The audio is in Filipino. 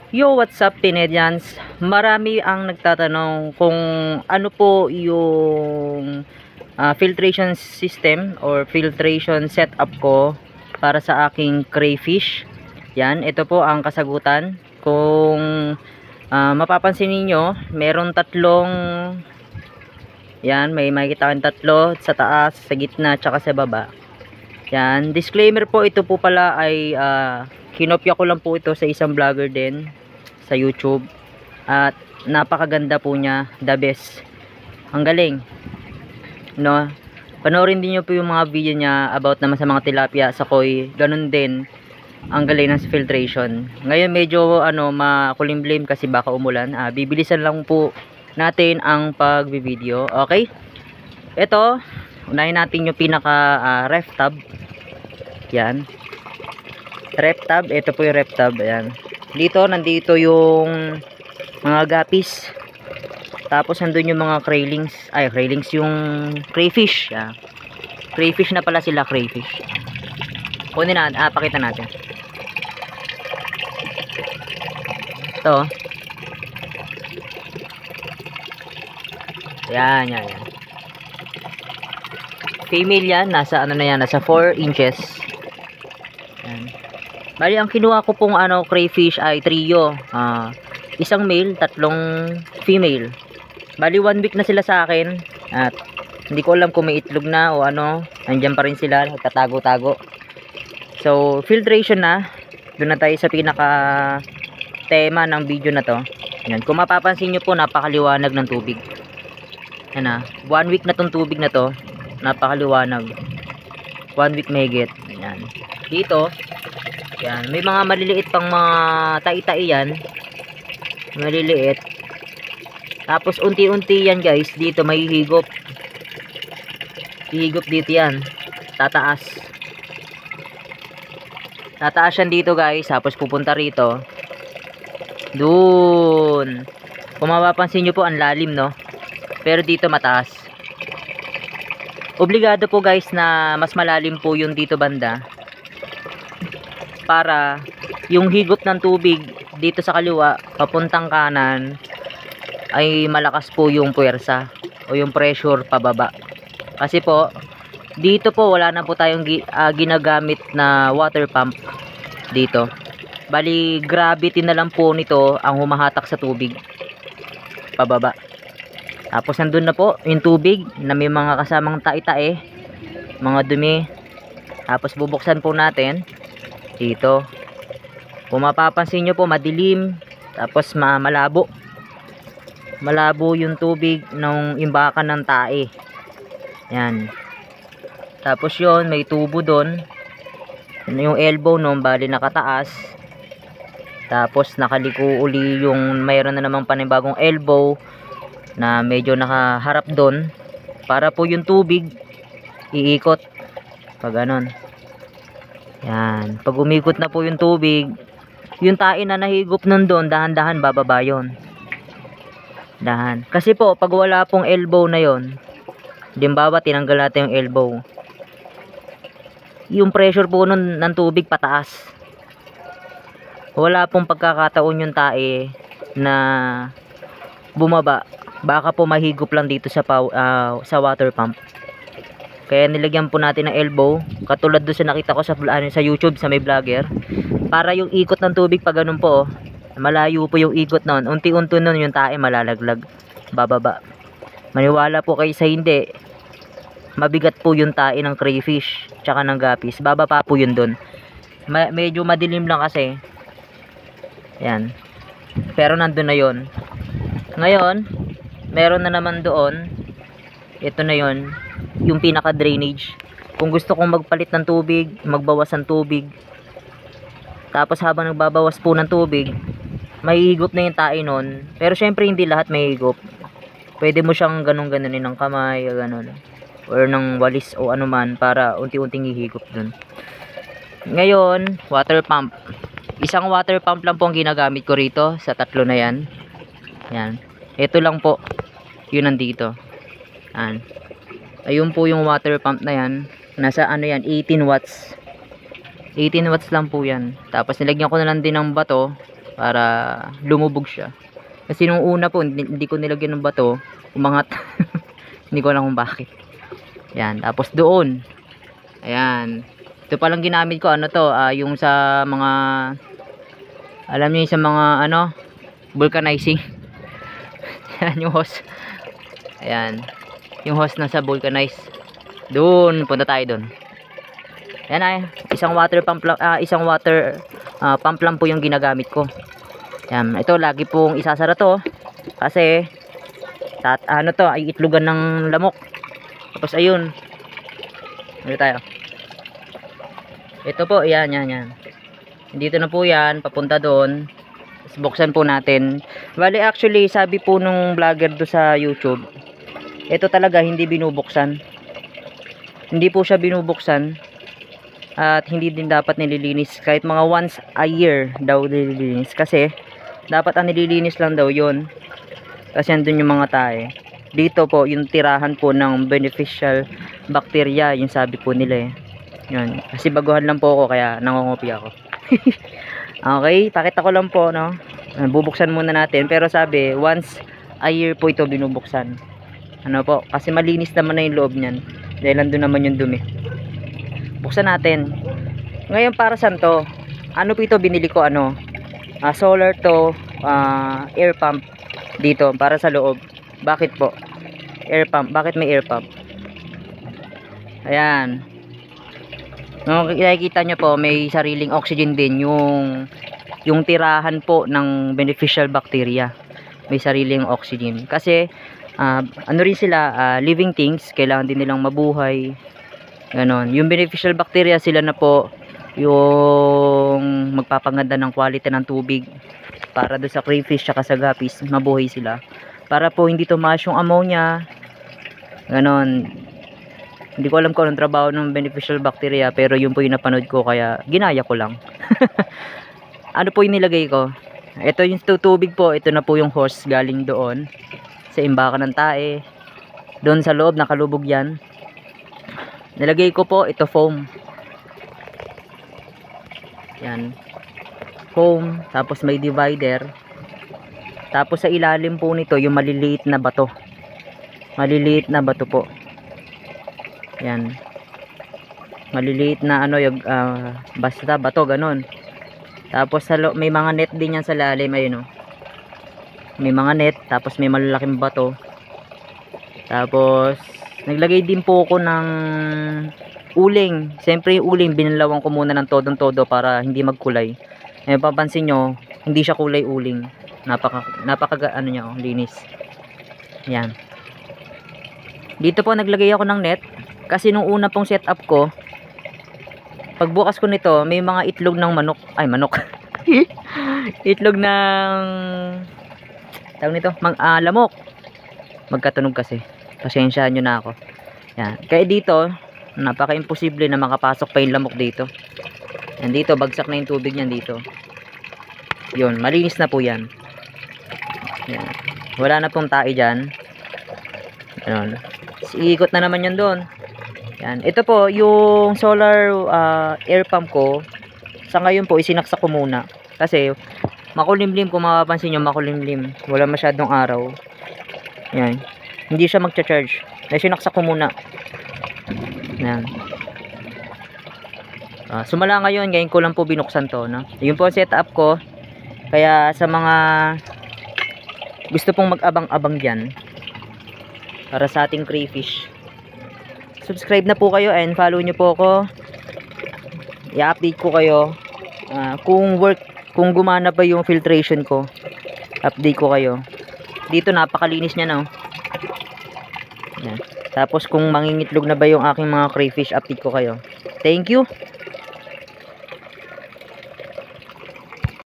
Yo, what's up, Pinedians? Marami ang nagtatanong kung ano po yung filtration system or filtration setup ko para sa aking crayfish. Yan, ito po ang kasagutan. Kung mapapansin niyo, meron tatlong, yan, may makikita kang tatlo sa taas, sa gitna, tsaka sa baba. Yan, disclaimer po, ito po pala ay kinopya ko lang po ito sa isang vlogger din sa YouTube at napakaganda po niya, the best, ang galing, no? Panoorin din niyo po yung mga video niya about naman sa mga tilapia, sa koi, ganun din ang galing ng filtration. Ngayon medyo makulimlim kasi baka umulan. Bibilisan lang po natin ang pagbi-video. Okay, ito, unahin natin yung pinaka ref tab. Yan, ref tab, ito po yung ref tab. Ayan, nandito yung mga guppies, tapos nandun yung mga craylings, yung crayfish. Crayfish na pala sila, crayfish. Kunin na, pakita natin ito. Yan. Female yan, nasa nasa 4 inches. Yan. Bali, ang kinuha ko pong crayfish ay trio. Isang male, tatlong female. Bali, 1 week na sila sa akin. At hindi ko alam kung may itlog na o nandiyan pa rin sila, nagtatago-tago. So, filtration na. Doon na tayo sa pinaka tema ng video na to. Yan. Kung mapapansin nyo po, napakaliwanag ng tubig. Yan 1 week na tong tubig na to. Napakaliwanag. 1 week mahigit. Yan. Dito, yan, may mga maliliit pang mga tai-tai yan. Maliliit. Tapos unti-unti yan, guys. Dito may higop. Hihigop dito yan. Tataas. Tataas yan dito, guys. Tapos pupunta rito. Doon. Kung mapapansin nyo po, ang lalim, no? Pero dito mataas. Obligado po, guys, na mas malalim po yung dito banda, para yung higop ng tubig dito sa kaliwa papuntang kanan ay malakas po yung puwersa o yung pressure pababa. Kasi po dito po wala na po tayong ginagamit na water pump dito. Bali, gravity na lang po nito ang humahatak sa tubig pababa. Tapos nandun na po yung tubig na may mga kasamang tai-tae, mga dumi. Tapos bubuksan po natin dito. Kung mapapansin nyo po, madilim. Tapos malabo yung tubig ng imbakan ng tae. Yan. Tapos yon, may tubo doon. Yung elbow nun, bali nakataas. Tapos nakaliko uli yung mayroon na namang panibagong elbow na medyo nakaharap doon, para po yung tubig iikot pag ganon. Yan, pag umikot na po yung tubig, yung tae na nahigop nun doon, dahan-dahan bababa yun. Dahan. Kasi po pag wala pong elbow na yon, limbawa tinanggal natin yung elbow, yung pressure po nun ng tubig pataas. Wala pong pagkakataon yung tae na bumaba. Baka po mahigop lang dito sa water pump. Kaya nilagyan po natin ng elbow, katulad doon sa nakita ko sa YouTube sa may vlogger, para yung ikot ng tubig pag ganun po, malayo po yung ikot nun, unti-unti nun yung tae malalaglag, bababa. Maniwala po kayo sa hindi, mabigat po yung tae ng crayfish tsaka ng guppies, bababa po yun dun. Medyo madilim lang kasi. Yan, pero nandun na yon. Ngayon meron na naman doon, ito na yon, yung pinaka drainage. Kung gusto kong magpalit ng tubig, magbawas ng tubig, tapos habang nagbabawas po ng tubig, mahihigop na yung tae nun. Pero syempre hindi lahat mahihigop. Pwede mo siyang ganunin ng kamay, ganun, or ng walis o anuman, para unti-unting hihigop dun. Ngayon, water pump. Isang water pump lang po ang ginagamit ko rito sa tatlo na yan. Yan, ito lang po yun nandito. Yan. Ayun po yung water pump na yan. Nasa 18 watts. 18 watts lang po yan. Tapos nilagyan ko na lang din ng bato para lumubog siya. Kasi nung una po hindi ko nilagyan ng bato, umangat. Hindi ko alam kung bakit. Yan, tapos doon. Ayan. Ito palang ginamit ko, ano to, yung sa mga, alam niyo sa mga, ano, vulcanizing. Yan yung hose. Ayan. Yung hose na sa vulcanize. Doon, punta tayo doon. Yan ay, isang water pump lang po yung ginagamit ko. Yan, ito lagi pong isasara to. Kasi, ano to, ay itlogan ng lamok. Tapos ayun. Dito tayo. Ito po, yan. Dito na po yan, papunta doon. Tapos buksan po natin. Bali actually, sabi po nung vlogger do sa YouTube, ito talaga hindi binubuksan. Hindi po siya binubuksan. At hindi din dapat nililinis. Kahit mga once a year daw nililinis. Kasi, dapat ang nililinis lang daw yun. Kasi andun yung mga tae. Dito po, yung tirahan po ng beneficial bacteria, yung sabi po nila eh. Yun. Kasi baguhan lang po ako, kaya nangungupi ako. Okay, pakita ko lang po, no. Bubuksan muna natin. Pero sabi, once a year po ito binubuksan. Ano po, kasi malinis naman na yung loob niyan. Dahil andun naman yung dumi. Buksan natin. Ngayon, para saan to? Ano po ito binili ko, ano? Solar to, air pump. Dito, para sa loob. Bakit po? Air pump. Bakit may air pump? Ayan. Nakikita nyo po, may sariling oxygen din yung tirahan po ng beneficial bacteria. May sariling oxygen. Kasi, ano rin sila, living things, kailangan din nilang mabuhay. Ganon. Yung beneficial bacteria, sila na po yung magpapaganda ng quality ng tubig para doon sa crayfish at sa guppies, mabuhay sila. Para po hindi tumaas yung ammonia. Ganon. Hindi ko alam kung anong trabaho ng beneficial bacteria, pero yun po yung napanood ko, kaya ginaya ko lang. Ano po yung nilagay ko? Ito yung tubig po, ito na po yung hose galing doon sa imbakan ng tae. Doon sa loob, nakalubog yan. Nilagay ko po, ito foam. Yan. Foam, tapos may divider. Tapos sa ilalim po nito, yung maliliit na bato. Maliliit na bato po. Yan. Maliliit na ano, yung, basta bato, ganun. Tapos may mga net din yan sa lalim, ayun o. May mga net, tapos may malalaking bato. Tapos, naglagay din po ako ng uling. Siyempre yung uling, binalawan ko muna ng todong-todo para hindi magkulay. Eh, papansin nyo, hindi siya kulay uling. Napaka ano niya, oh, linis. Yan. Dito po naglagay ako ng net. Kasi nung una pong setup ko, pagbukas ko nito, may mga itlog ng manok. Ay, manok. Itlog ng tawag nito, lamok. Magkatunog kasi. Pasensyahan nyo na ako. Yan. Kaya dito, napaka-imposible na makapasok pa yung lamok dito. Yan dito, bagsak na yung tubig niyan dito. Yun, malinis na po yan. Yan. Wala na pong tae dyan. Ganun. Iikot na naman yun doon. Yan. Ito po, yung solar air pump ko, sa ngayon po, isinaksak ko muna. Kasi, makulimlim, kung mapapansin nyo, makulimlim. Wala masyadong araw. Yan. Hindi siya magcha-charge. Sinaksak ko muna. Yan. Sumala ngayon ko lang po binuksan to, no? Yun po ang setup ko. Kaya sa mga gusto pong mag-abang-abang dyan, para sa ating crayfish, subscribe na po kayo and follow nyo po ako. I-update ko kayo kung gumana ba yung filtration ko. Update ko kayo. Dito napakalinis niya na, oh. Yan. Tapos kung mangingitlog na ba yung aking mga crayfish, update ko kayo. Thank you.